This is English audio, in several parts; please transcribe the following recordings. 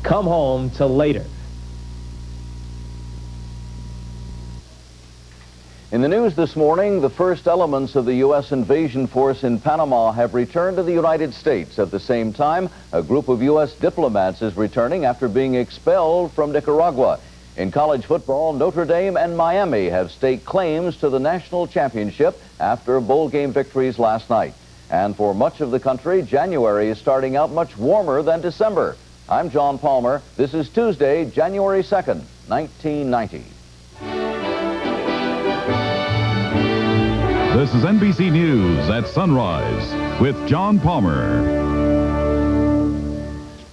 come home till later. In the news this morning, the first elements of the U.S. invasion force in Panama have returned to the United States. At the same time, a group of U.S. diplomats is returning after being expelled from Nicaragua. In college football, Notre Dame and Miami have staked claims to the national championship after bowl game victories last night. And for much of the country, January is starting out much warmer than December. I'm John Palmer. This is Tuesday, January 2nd, 1990. This is NBC News at Sunrise with John Palmer.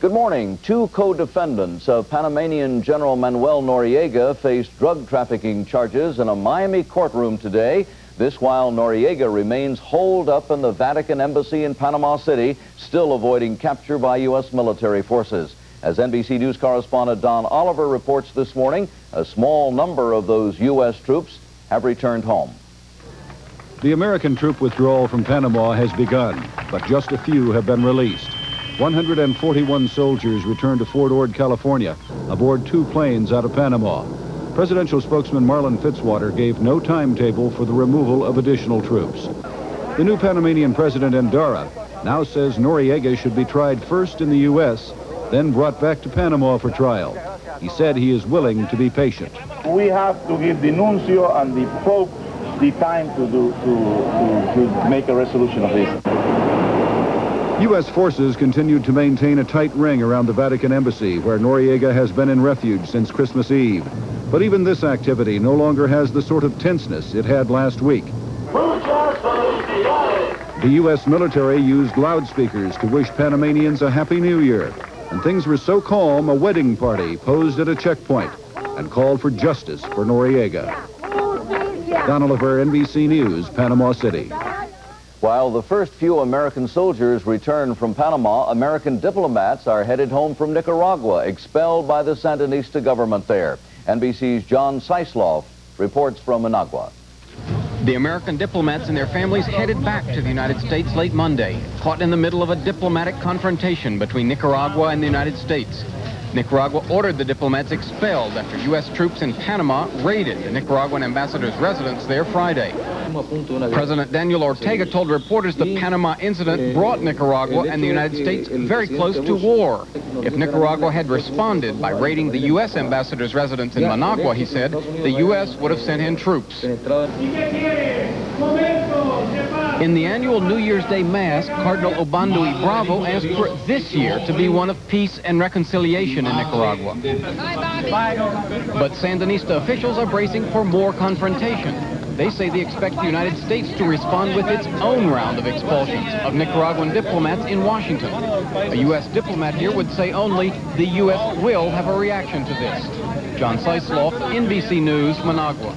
Good morning. Two co-defendants of Panamanian General Manuel Noriega faced drug trafficking charges in a Miami courtroom today. This while Noriega remains holed up in the Vatican Embassy in Panama City, still avoiding capture by U.S. military forces. As NBC News correspondent Don Oliver reports this morning, a small number of those U.S. troops have returned home. The American troop withdrawal from Panama has begun, but just a few have been released. 141 soldiers returned to Fort Ord, California, aboard two planes out of Panama. Presidential spokesman Marlon Fitzwater gave no timetable for the removal of additional troops. The new Panamanian president Endara now says Noriega should be tried first in the U.S., then brought back to Panama for trial. He said he is willing to be patient. We have to give the nuncio and the Pope the time to make a resolution of this. U.S. forces continued to maintain a tight ring around the Vatican Embassy, where Noriega has been in refuge since Christmas Eve. But even this activity no longer has the sort of tenseness it had last week. The U.S. military used loudspeakers to wish Panamanians a Happy New Year. And things were so calm, a wedding party posed at a checkpoint and called for justice for Noriega. Don Oliver, NBC News, Panama City. While the first few American soldiers return from Panama, American diplomats are headed home from Nicaragua, expelled by the Sandinista government there. NBC's John Sisloff reports from Managua. The American diplomats and their families headed back to the United States late Monday, caught in the middle of a diplomatic confrontation between Nicaragua and the United States. Nicaragua ordered the diplomats expelled after U.S. troops in Panama raided the Nicaraguan ambassador's residence there Friday. President Daniel Ortega told reporters the Panama incident brought Nicaragua and the United States very close to war. If Nicaragua had responded by raiding the U.S. ambassador's residence in Managua, he said, the U.S. would have sent in troops. In the annual New Year's Day Mass, Cardinal Obando Bravo asked for this year to be one of peace and reconciliation in Nicaragua. But Sandinista officials are bracing for more confrontation. They say they expect the United States to respond with its own round of expulsions of Nicaraguan diplomats in Washington. A U.S. diplomat here would say only the U.S. will have a reaction to this. John Sisloff, NBC News, Managua.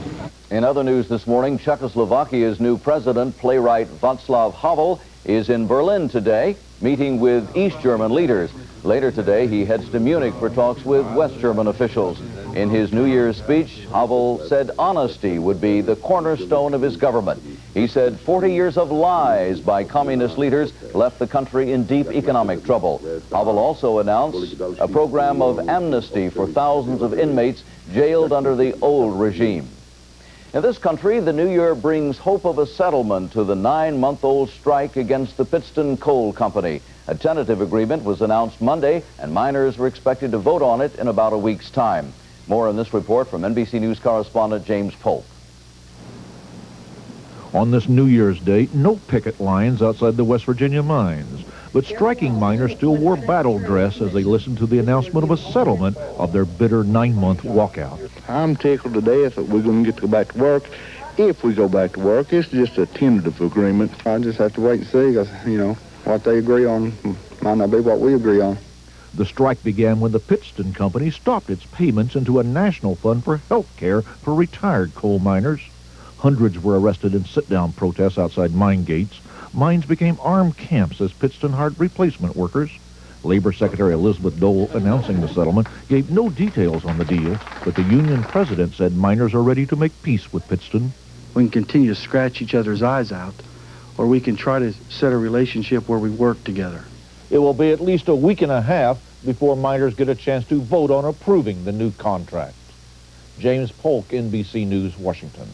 In other news this morning, Czechoslovakia's new president, playwright Václav Havel, is in Berlin today, meeting with East German leaders. Later today, he heads to Munich for talks with West German officials. In his New Year's speech, Havel said honesty would be the cornerstone of his government. He said 40 years of lies by communist leaders left the country in deep economic trouble. Havel also announced a program of amnesty for thousands of inmates jailed under the old regime. In this country, the new year brings hope of a settlement to the 9-month-old strike against the Pittston Coal Company. A tentative agreement was announced Monday, and miners were expected to vote on it in about a week's time. More on this report from NBC News correspondent James Polk. On this New Year's Day, no picket lines outside the West Virginia mines. But striking miners still wore battle dress as they listened to the announcement of a settlement of their bitter 9-month walkout. I'm tickled to death that we're going to get to go back to work. If we go back to work, it's just a tentative agreement. I just have to wait and see, because, what they agree on might not be what we agree on. The strike began when the Pittston Company stopped its payments into a national fund for health care for retired coal miners. Hundreds were arrested in sit-down protests outside mine gates. Mines became armed camps as Pittston hired replacement workers. Labor Secretary Elizabeth Dole, announcing the settlement, gave no details on the deal, but the union president said miners are ready to make peace with Pittston. We can continue to scratch each other's eyes out, or we can try to set a relationship where we work together. It will be at least a week and a half before miners get a chance to vote on approving the new contract. James Polk, NBC News, Washington.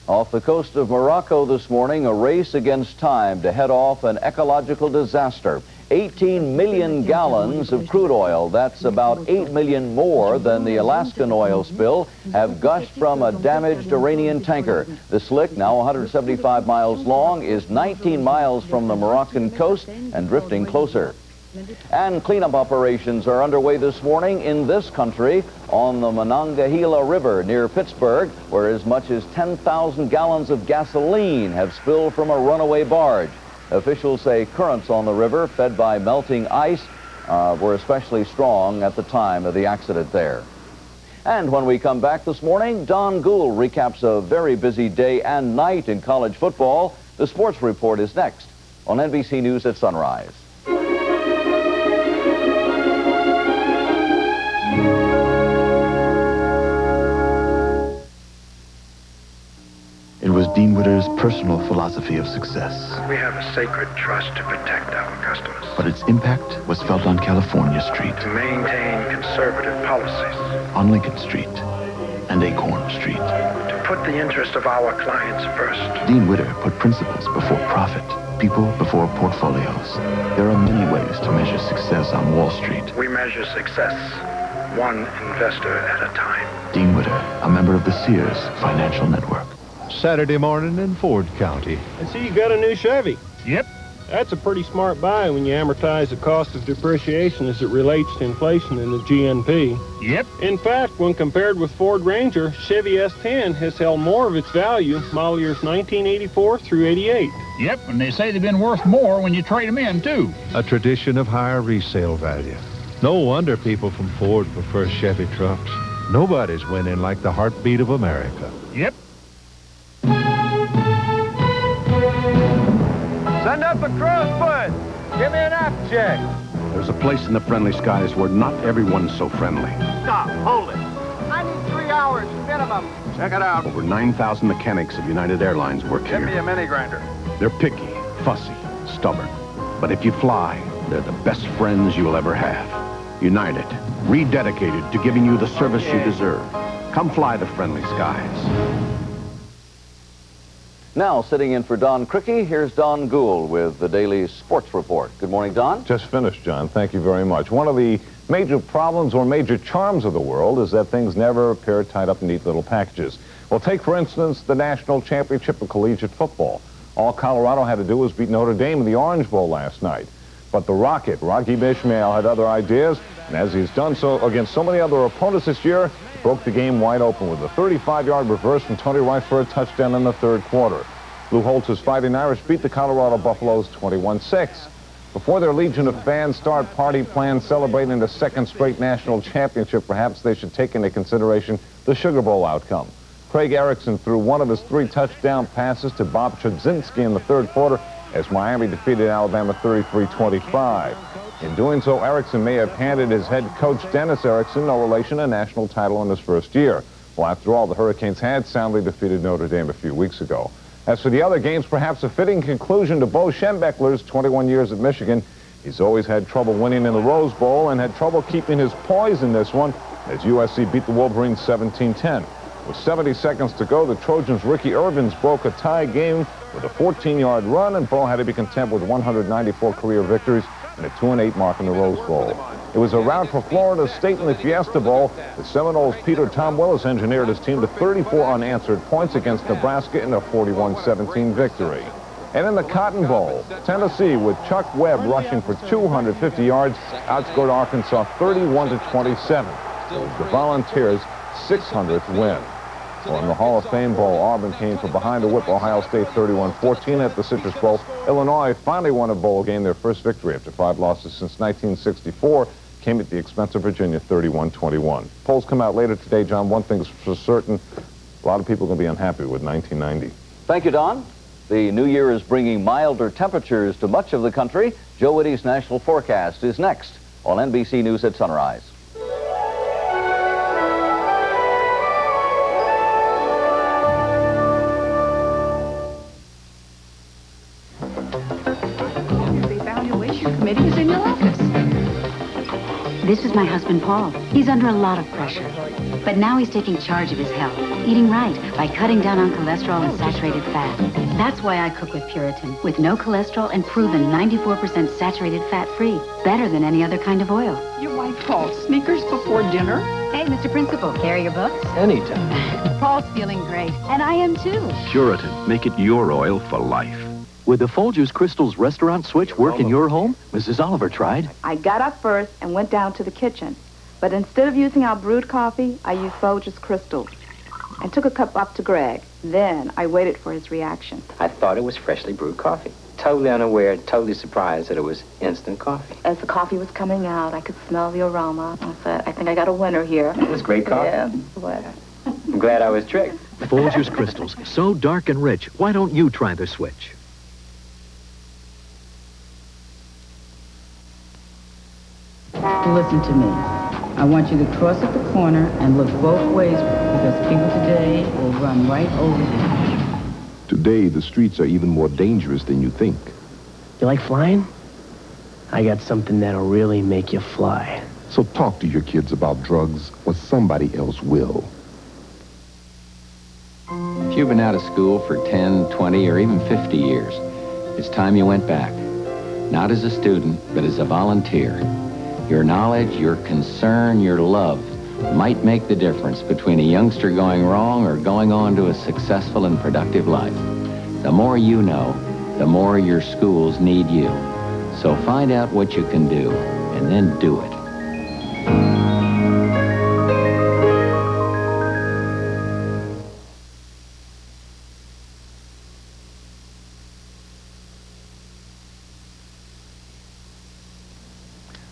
Off the coast of Morocco this morning, a race against time to head off an ecological disaster. 18 million gallons of crude oil, that's about 8 million more than the Alaskan oil spill, have gushed from a damaged Iranian tanker. The slick, now 175 miles long, is 19 miles from the Moroccan coast and drifting closer. And cleanup operations are underway this morning in this country on the Monongahela River near Pittsburgh, where as much as 10,000 gallons of gasoline have spilled from a runaway barge. Officials say currents on the river, fed by melting ice, were especially strong at the time of the accident there. And when we come back this morning, Don Gould recaps a very busy day and night in college football. The sports report is next on NBC News at sunrise. It was Dean Witter's personal philosophy of success. We have a sacred trust to protect our customers. But its impact was felt on California Street, To maintain conservative policies. on Lincoln Street, and Acorn Street. To put the interest of our clients first. Dean Witter put principles before profit, people before portfolios. There are many ways to measure success on Wall Street. We measure success one investor at a time. Dean Witter, a member of the Sears Financial Network. Saturday morning in Ford County. I see you got a new Chevy. Yep. That's a pretty smart buy when you amortize the cost of depreciation as it relates to inflation in the GNP. Yep. In fact, when compared with Ford Ranger, Chevy S10 has held more of its value model years 1984 through 88. Yep, and they say they've been worth more when you trade them in, too. A tradition of higher resale value. No wonder people from Ford prefer Chevy trucks. Nobody's winning like the heartbeat of America. Yep. Send up a crow's foot. Give me an Applejack. There's a place in the friendly skies where not everyone's so friendly. Stop. Hold it. I need 3 hours minimum. Check it out. Over 9,000 mechanics of United Airlines work Give here. me a mini grinder. They're picky, fussy, stubborn. But if you fly, they're the best friends you'll ever have. United, rededicated to giving you the service you deserve. Come fly the friendly skies. Now, sitting in for Don Crickey, here's Don Gould with the Daily Sports Report. Good morning, Don. Just finished, John. Thank you very much. One of the major problems or major charms of the world is that things never appear tied up in neat little packages. Well, take, for instance, the national championship of collegiate football. All Colorado had to do was beat Notre Dame in the Orange Bowl last night. But the Rocket, Raghib Ismail, had other ideas, and as he's done so against so many other opponents this year, broke the game wide open with a 35-yard reverse from Tony Rice for a touchdown in the third quarter. Lou Holtz's Fighting Irish beat the Colorado Buffaloes 21-6. Before their legion of fans start party plans celebrating the second straight national championship, perhaps they should take into consideration the Sugar Bowl outcome. Craig Erickson threw one of his 3 touchdown passes to Bob Chudzinski in the third quarter as Miami defeated Alabama 33-25. In doing so, Erickson may have handed his head coach Dennis Erickson, no relation, a national title in his first year. Well, after all, the Hurricanes had soundly defeated Notre Dame a few weeks ago. As for the other games, perhaps a fitting conclusion to Bo Schembechler's 21 years at Michigan. He's always had trouble winning in the Rose Bowl and had trouble keeping his poise in this one as USC beat the Wolverines 17-10. With 70 seconds to go, the Trojans' Ricky Irvins broke a tie game with a 14-yard run, and Bo had to be content with 194 career victories and a 2-8 mark in the Rose Bowl. It was a rout for Florida State in the Fiesta Bowl. The Seminoles' Peter Tom Willis engineered his team to 34 unanswered points against Nebraska in a 41-17 victory. And in the Cotton Bowl, Tennessee, with Chuck Webb rushing for 250 yards, outscored Arkansas 31-27. It was the Volunteers' 600th win. Well, in the Hall of Fame Bowl, Auburn came from behind to whip Ohio State 31-14 at the Citrus Bowl. Illinois finally won a bowl game, their first victory after 5 losses since 1964, came at the expense of Virginia 31-21. Polls come out later today, John. One thing's for certain, a lot of people are going to be unhappy with 1990. Thank you, Don. The new year is bringing milder temperatures to much of the country. Joe Whitty's national forecast is next on NBC News at Sunrise. The evaluation committee is in your office. This is my husband, Paul. He's under a lot of pressure. But now he's taking charge of his health, eating right by cutting down on cholesterol and saturated fat. That's why I cook with Puritan, with no cholesterol and proven 94% saturated fat-free. Better than any other kind of oil. Your wife calls sneakers before dinner? Hey, Mr. Principal, carry your books? Anytime. Paul's feeling great, and I am too. Puritan, make it your oil for life. Would the Folgers Crystals restaurant switch work in your home? Mrs. Oliver tried. I got up first and went down to the kitchen. But instead of using our brewed coffee, I used Folgers Crystals. I took a cup up to Greg. Then I waited for his reaction. I thought it was freshly brewed coffee. Totally unaware, totally surprised that it was instant coffee. As the coffee was coming out, I could smell the aroma. I said, I think I got a winner here. It was great coffee. Yeah, what? I'm glad I was tricked. Folgers Crystals, so dark and rich. Why don't you try the switch? Listen to me. I want you to cross at the corner and look both ways because people today will run right over you. Today, the streets are even more dangerous than you think. You like flying? I got something that'll really make you fly. So talk to your kids about drugs or somebody else will. If you've been out of school for 10, 20, or even 50 years, it's time you went back. Not as a student, but as a volunteer. Your knowledge, your concern, your love might make the difference between a youngster going wrong or going on to a successful and productive life. The more you know, the more your schools need you. So find out what you can do, and then do it.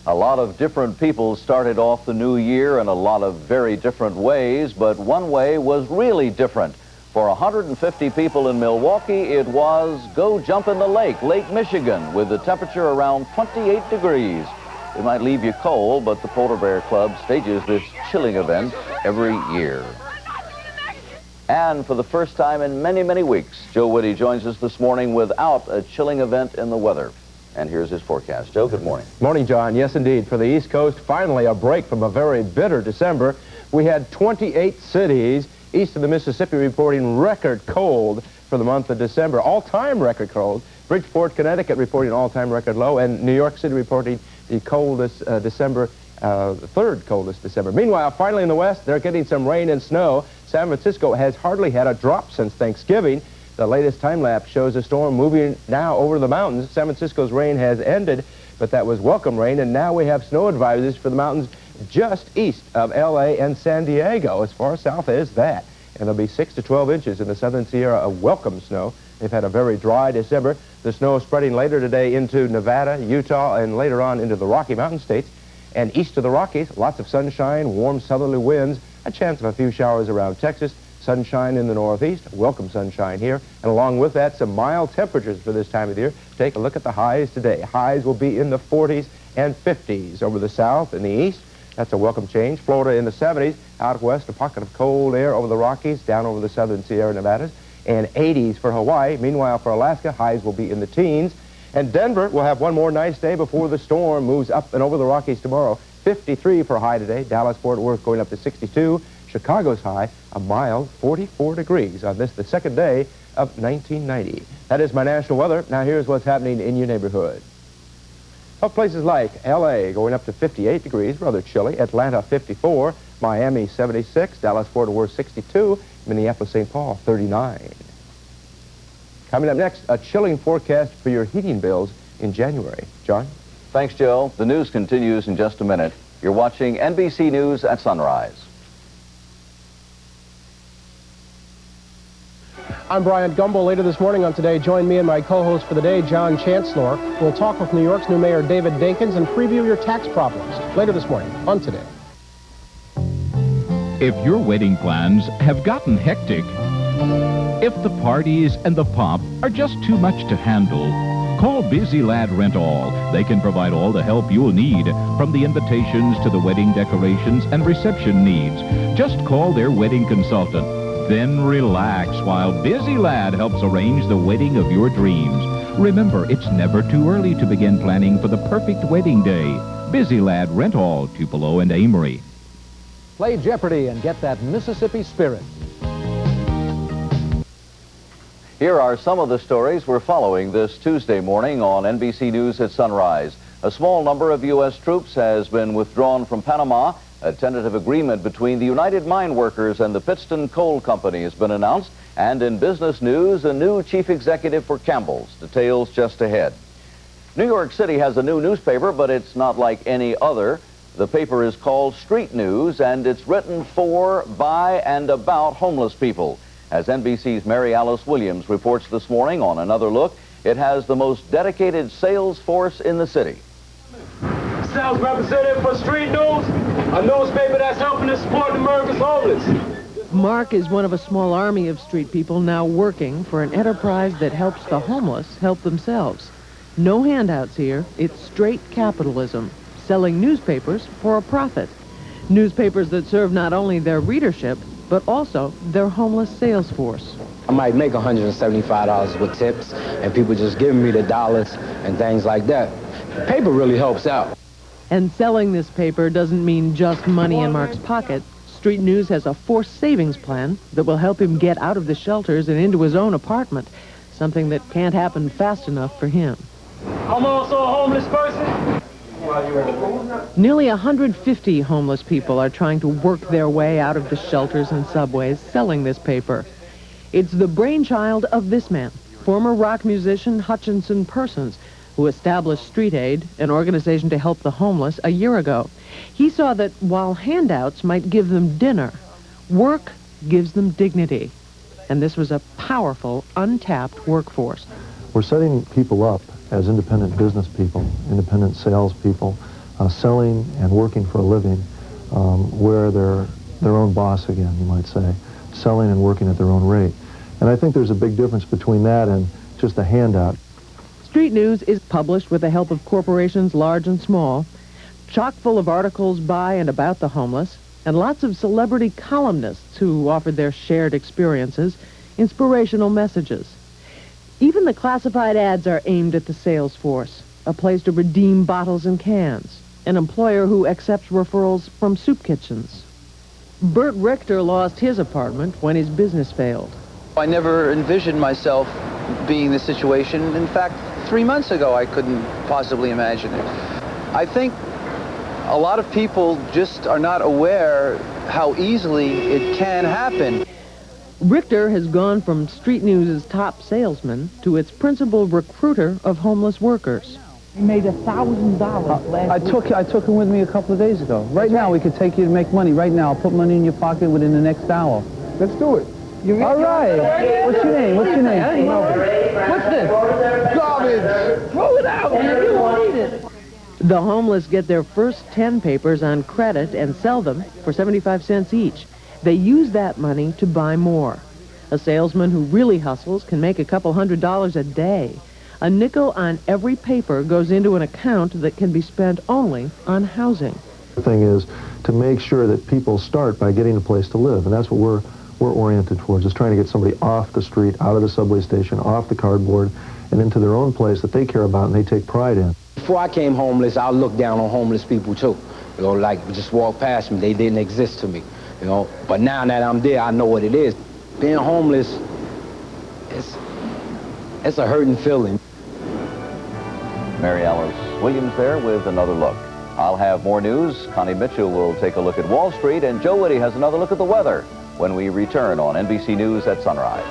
A lot of different people started off the new year in a lot of very different ways, but one way was really different. For 150 people in Milwaukee, it was go jump in the lake, Lake Michigan, with the temperature around 28 degrees. It might leave you cold, but the Polar Bear Club stages this chilling event every year. And for the first time in many, many weeks, Joe Woody joins us this morning without a chilling event in the weather. And here's his forecast. Joe, good morning. Morning, John. Yes, indeed. For the East Coast, finally a break from a very bitter December. We had 28 cities east of the Mississippi reporting record cold for the month of December. All-time record cold. Bridgeport, Connecticut reporting all-time record low, and New York City reporting the coldest December, third coldest December. Meanwhile, finally in the West, they're getting some rain and snow. San Francisco has hardly had a drop since Thanksgiving. The latest time-lapse shows a storm moving now over the mountains. San Francisco's rain has ended, but that was welcome rain, and now we have snow advisories for the mountains just east of L.A. and San Diego. As far south as that. And there'll be 6 to 12 inches in the southern Sierra of welcome snow. They've had a very dry December. The snow is spreading later today into Nevada, Utah, and later on into the Rocky Mountain states. And east of the Rockies, lots of sunshine, warm southerly winds, a chance of a few showers around Texas. Sunshine in the northeast, welcome sunshine here. And along with that, some mild temperatures for this time of the year. Take a look at the highs today. Highs will be in the 40s and 50s over the south and the east. That's a welcome change. Florida in the 70s. Out west, a pocket of cold air over the Rockies, down over the southern Sierra Nevadas. And 80s for Hawaii. Meanwhile, for Alaska, highs will be in the teens. And Denver will have one more nice day before the storm moves up and over the Rockies tomorrow. 53 for a high today. Dallas, Fort Worth going up to 62. Chicago's high, a mild 44 degrees on this, the second day of 1990. That is my national weather. Now here's what's happening in your neighborhood. Well, places like L.A. going up to 58 degrees, rather chilly. Atlanta, 54. Miami, 76. Dallas, Fort Worth, 62. Minneapolis, St. Paul, 39. Coming up next, a chilling forecast for your heating bills in January. John? Thanks, Joe. The news continues in just a minute. You're watching NBC News at Sunrise. I'm Brian Gumbel. Later this morning on Today, join me and my co-host for the day, John Chancellor. We'll talk with New York's new mayor, David Dinkins, and preview your tax problems. Later this morning on Today. If your wedding plans have gotten hectic, if the parties and the pomp are just too much to handle, call Busy Lad Rent All. They can provide all the help you'll need, from the invitations to the wedding decorations and reception needs. Just call their wedding consultant. Then relax while Busy Lad helps arrange the wedding of your dreams. Remember, it's never too early to begin planning for the perfect wedding day. Busy Lad Rent-All, Tupelo and Amory. Play Jeopardy and get that Mississippi spirit. Here are some of the stories we're following this Tuesday morning on NBC News at sunrise. A small number of U.S. troops has been withdrawn from Panama. A tentative agreement between the United Mine Workers and the Pittston Coal Company has been announced. And in business news, a new chief executive for Campbell's. Details just ahead. New York City has a new newspaper, but it's not like any other. The paper is called Street News, and it's written for, by, and about homeless people. As NBC's Mary Alice Williams reports this morning on Another Look, it has the most dedicated sales force in the city. Sales representative for Street News, a newspaper that's helping to support America's homeless. Mark is one of a small army of street people now working for an enterprise that helps the homeless help themselves. No handouts here. It's straight capitalism, selling newspapers for a profit. Newspapers that serve not only their readership, but also their homeless sales force. I might make $175 with tips, and people just giving me the dollars and things like that. The paper really helps out. And selling this paper doesn't mean just money in Mark's pocket. Street News has a forced savings plan that will help him get out of the shelters and into his own apartment, something that can't happen fast enough for him. I'm also a homeless person. Nearly 150 homeless people are trying to work their way out of the shelters and subways selling this paper. It's the brainchild of this man, former rock musician Hutchinson Persons, who established Street Aid, an organization to help the homeless, a year ago. He saw that while handouts might give them dinner, work gives them dignity. And this was a powerful, untapped workforce. We're setting people up as independent business people, independent salespeople, selling and working for a living, where they're their own boss again, you might say, selling and working at their own rate. And I think there's a big difference between that and just a handout. Street News is published with the help of corporations large and small, chock full of articles by and about the homeless, and lots of celebrity columnists who offered their shared experiences, inspirational messages. Even the classified ads are aimed at the sales force, a place to redeem bottles and cans, an employer who accepts referrals from soup kitchens. Bert Richter lost his apartment when his business failed. I never envisioned myself being in this situation. In fact, 3 months ago, I couldn't possibly imagine it. I think a lot of people just are not aware how easily it can happen. Richter has gone from Street News' top salesman to its principal recruiter of homeless workers. He made $1,000 last week. I took him with me a couple of days ago. Right now, we could take you to make money. Right now, I'll put money in your pocket within the next hour. Let's do it. All right. What's your name? What's your name? What's this? Garbage. Throw it out, man. You won't eat it. The homeless get their first 10 papers on credit and sell them for 75 cents each. They use that money to buy more. A salesman who really hustles can make a couple $100 a day. A nickel on every paper goes into an account that can be spent only on housing. The thing is to make sure that people start by getting a place to live, and that's what we're oriented towards, is trying to get somebody off the street, out of the subway station, off the cardboard, and into their own place that they care about and they take pride in. Before I came homeless, I looked down on homeless people too. You know, like just walk past me, they didn't exist to me. You know, but now that I'm there, I know what it is. Being homeless, it's a hurting feeling. Mary Alice Williams there with Another Look. I'll have more news. Connie Mitchell will take a look at Wall Street, and Joe Whitty has another look at the weather when we return on NBC News at sunrise.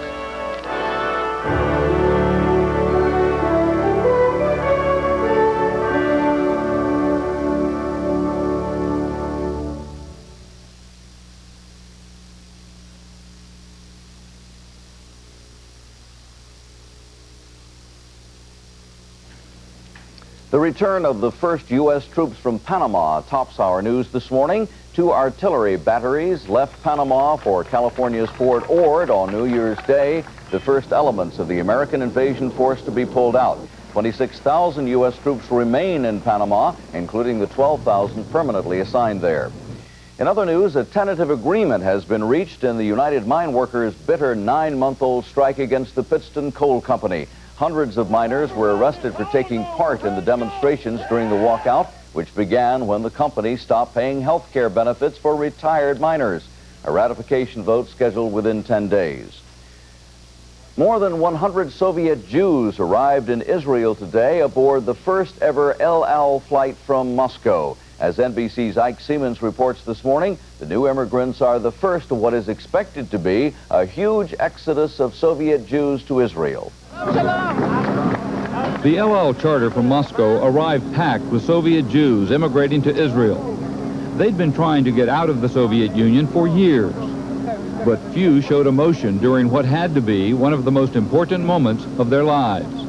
The return of the first U.S. troops from Panama tops our news this morning. 2 artillery batteries left Panama for California's Fort Ord on New Year's Day, the first elements of the American invasion force to be pulled out. 26,000 U.S. troops remain in Panama, including the 12,000 permanently assigned there. In other news, a tentative agreement has been reached in the United Mine Workers' bitter 9-month-old strike against the Pittston Coal Company. Hundreds of miners were arrested for taking part in the demonstrations during the walkout. which began when the company stopped paying health care benefits for retired miners. A ratification vote scheduled within 10 days. More than 100 Soviet Jews arrived in Israel today aboard the first ever El Al flight from Moscow. As NBC's Ike Siemens reports this morning, the new immigrants are the first of what is expected to be a huge exodus of Soviet Jews to Israel. The El Al charter from Moscow arrived packed with Soviet Jews immigrating to Israel. They'd been trying to get out of the Soviet Union for years. But few showed emotion during what had to be one of the most important moments of their lives.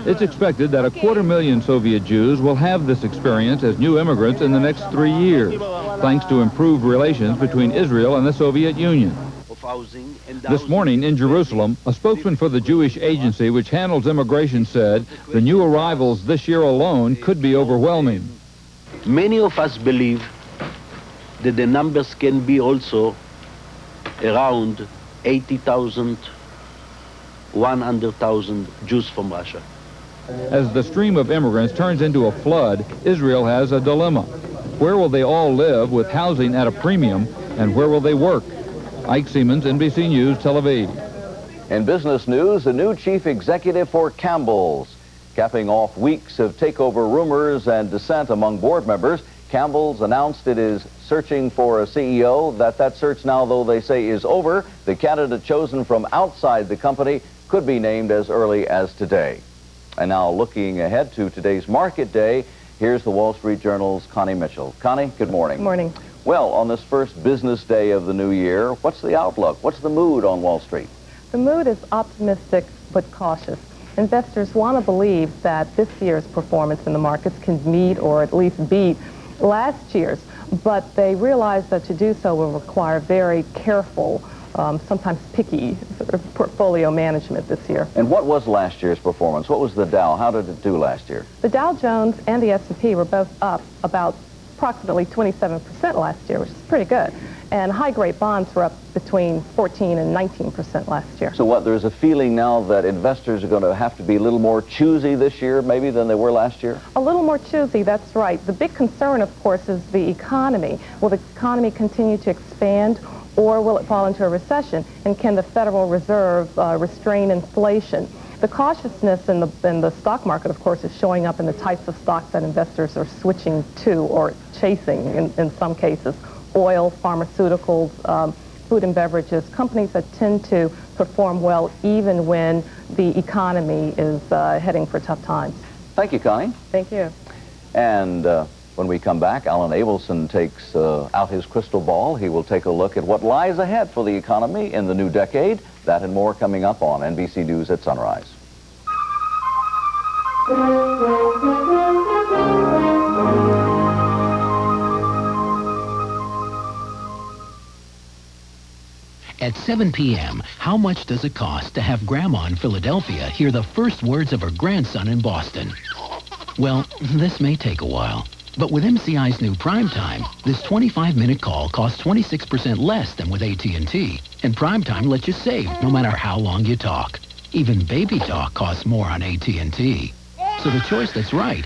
It's expected that 250,000 Soviet Jews will have this experience as new immigrants in the next 3 years, thanks to improved relations between Israel and the Soviet Union. This morning in Jerusalem, a spokesman for the Jewish agency which handles immigration said the new arrivals this year alone could be overwhelming. Many of us believe that the numbers can be also around 80,000, 100,000 Jews from Russia. As the stream of immigrants turns into a flood, Israel has a dilemma. Where will they all live with housing at a premium, and where will they work? Ike Siemens, NBC News, Tel Aviv. In business news, a new chief executive for Campbell's. Capping off weeks of takeover rumors and dissent among board members, Campbell's announced it is searching for a CEO. That search now, though they say, is over. The candidate chosen from outside the company could be named as early as today. And now looking ahead to today's market day, here's the Wall Street Journal's Connie Mitchell. Connie, good morning. Good morning. Well, on this first business day of the new year, what's the outlook? What's the mood on Wall Street? The mood is optimistic but cautious. Investors want to believe that this year's performance in the markets can meet or at least beat last year's, but they realize that to do so will require very careful, sometimes picky portfolio management this year. And what was last year's performance? What was the Dow? How did it do last year? The Dow Jones and the S&P were both up about approximately 27% last year, which is pretty good. And high-grade bonds were up between 14 and 19% last year. So what, there's a feeling now that investors are going to have to be a little more choosy this year, maybe, than they were last year? A little more choosy, that's right. The big concern, of course, is the economy. Will the economy continue to expand, or will it fall into a recession? And can the Federal Reserve restrain inflation? The cautiousness in the stock market, of course, is showing up in the types of stocks that investors are switching to or chasing in some cases. Oil, pharmaceuticals, food and beverages, companies that tend to perform well even when the economy is heading for tough times. Thank you, Connie. Thank you. And when we come back, Alan Abelson takes out his crystal ball. He will take a look at what lies ahead for the economy in the new decade. That and more coming up on NBC News at Sunrise. At 7 p.m., how much does it cost to have Grandma in Philadelphia hear the first words of her grandson in Boston? Well, this may take a while. But with MCI's new Primetime, this 25-minute call costs 26% less than with AT&T. And Primetime lets you save no matter how long you talk. Even baby talk costs more on AT&T. So the choice that's right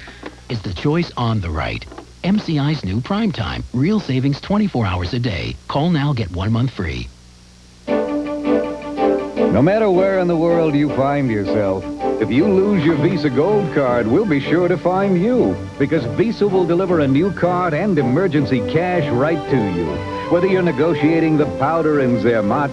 is the choice on the right. MCI's new Primetime. Real savings 24 hours a day. Call now, get 1 month free. No matter where in the world you find yourself, if you lose your Visa Gold Card, we'll be sure to find you, because Visa will deliver a new card and emergency cash right to you. Whether you're negotiating the powder in Zermatt,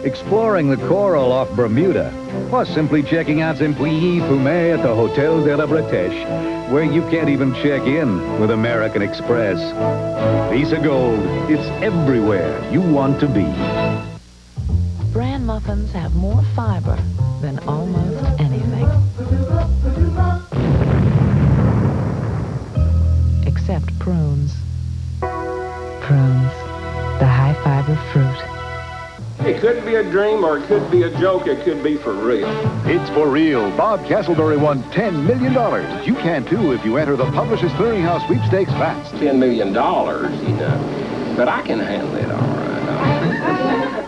exploring the coral off Bermuda, or simply checking out some Puyi Fumé at the Hotel de la Bretèche, where you can't even check in with American Express. Visa Gold, it's everywhere you want to be. Bran muffins have more fiber than almost anything. Except prunes. Prunes, the high-fiber fruit. It could be a dream or it could be a joke. It could be for real. It's for real. Bob Castleberry won $10 million. You can, too, if you enter the Publishers Clearinghouse sweepstakes fast. $10 million, you know. But I can handle it all right.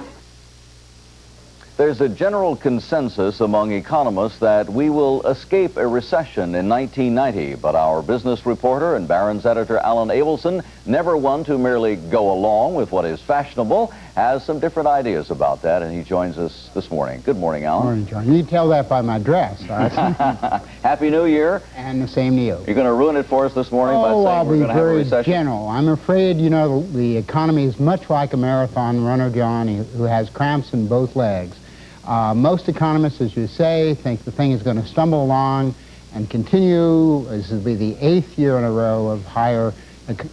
There's a general consensus among economists that we will escape a recession in 1990, but our business reporter and Barron's editor Alan Abelson, never one to merely go along with what is fashionable, has some different ideas about that, and he joins us this morning. Good morning, Alan. Morning, John. You can tell that by my dress. Happy New Year. And the same to you. You're going to ruin it for us this morning by saying we're going to have a recession? I'll be very general. I'm afraid, you know, the economy is much like a marathon runner, John, who has cramps in both legs. Most economists, as you say, think the thing is going to stumble along and continue. This will be the 8th year in a row of higher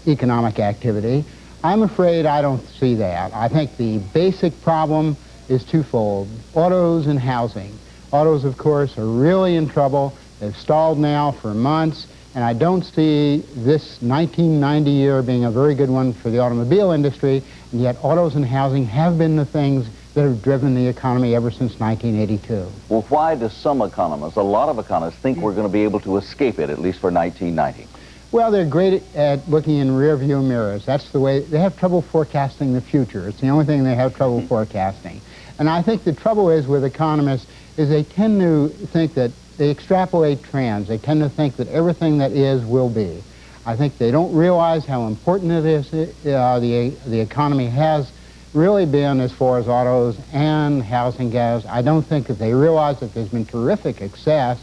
economic activity. I'm afraid I don't see that. I think the basic problem is twofold: autos and housing. Autos, of course, are really in trouble. They've stalled now for months, and I don't see this 1990 year being a very good one for the automobile industry, and yet autos and housing have been the things that have driven the economy ever since 1982. Well, why do some economists, a lot of economists, think we're going to be able to escape it, at least for 1990? Well, they're great at looking in rear-view mirrors. That's the way. They have trouble forecasting the future. It's the only thing they have trouble forecasting. And I think the trouble is with economists is they tend to think that they extrapolate trends. They tend to think that everything that is will be. I think they don't realize how important it is the economy has really been as far as autos and housing goes. I don't think that they realize that there's been terrific excess.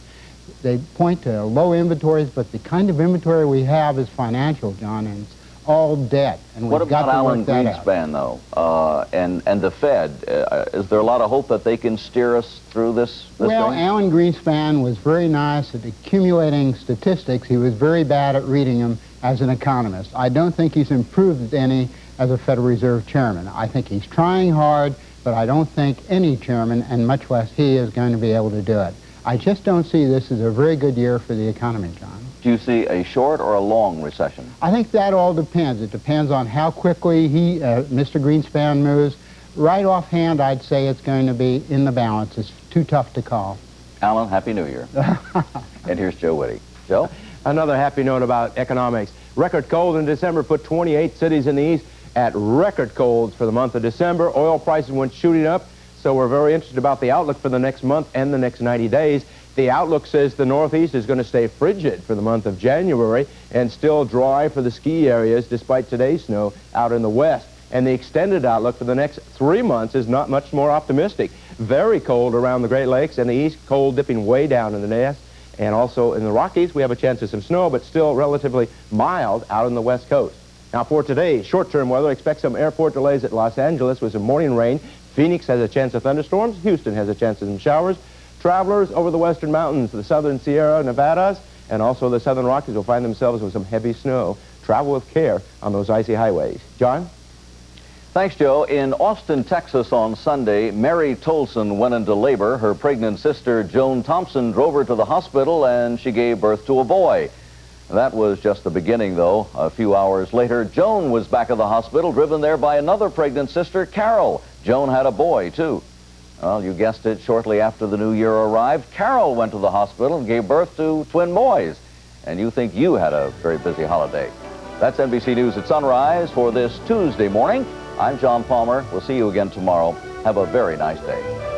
They point to low inventories, but the kind of inventory we have is financial, John, and it's all debt. And what about Alan Greenspan, though, and the Fed? Is there a lot of hope that they can steer us through this well, thing? Alan Greenspan was very nice at accumulating statistics. He was very bad at reading them as an economist. I don't think he's improved any as a Federal Reserve chairman. I think he's trying hard, but I don't think any chairman, and much less he, is going to be able to do it. I just don't see this as a very good year for the economy, John. Do you see a short or a long recession? I think that all depends. It depends on how quickly Mr. Greenspan moves. Right offhand, I'd say it's going to be in the balance. It's too tough to call. Alan, Happy New Year. And here's Joe Whitty. Joe? Another happy note about economics. Record cold in December put 28 cities in the East at record colds for the month of December. Oil prices went shooting up, so we're very interested about the outlook for the next month and the next 90 days. The outlook says the Northeast is going to stay frigid for the month of January and still dry for the ski areas despite today's snow out in the West. And the extended outlook for the next 3 months is not much more optimistic. Very cold around the Great Lakes and the East, cold dipping way down in the West. And also in the Rockies, we have a chance of some snow, but still relatively mild out on the West Coast. Now for today, short-term weather, expect some airport delays at Los Angeles with some morning rain. Phoenix has a chance of thunderstorms. Houston has a chance of some showers. Travelers over the western mountains, the southern Sierra Nevadas, and also the southern Rockies will find themselves with some heavy snow. Travel with care on those icy highways. John? Thanks, Joe. In Austin, Texas on Sunday, Mary Tolson went into labor. Her pregnant sister, Joan Thompson, drove her to the hospital, and she gave birth to a boy. That was just the beginning, though. A few hours later, Joan was back at the hospital, driven there by another pregnant sister, Carol. Joan had a boy, too. Well, you guessed it, shortly after the new year arrived, Carol went to the hospital and gave birth to twin boys. And you think you had a very busy holiday. That's NBC News at Sunrise for this Tuesday morning. I'm John Palmer. We'll see you again tomorrow. Have a very nice day.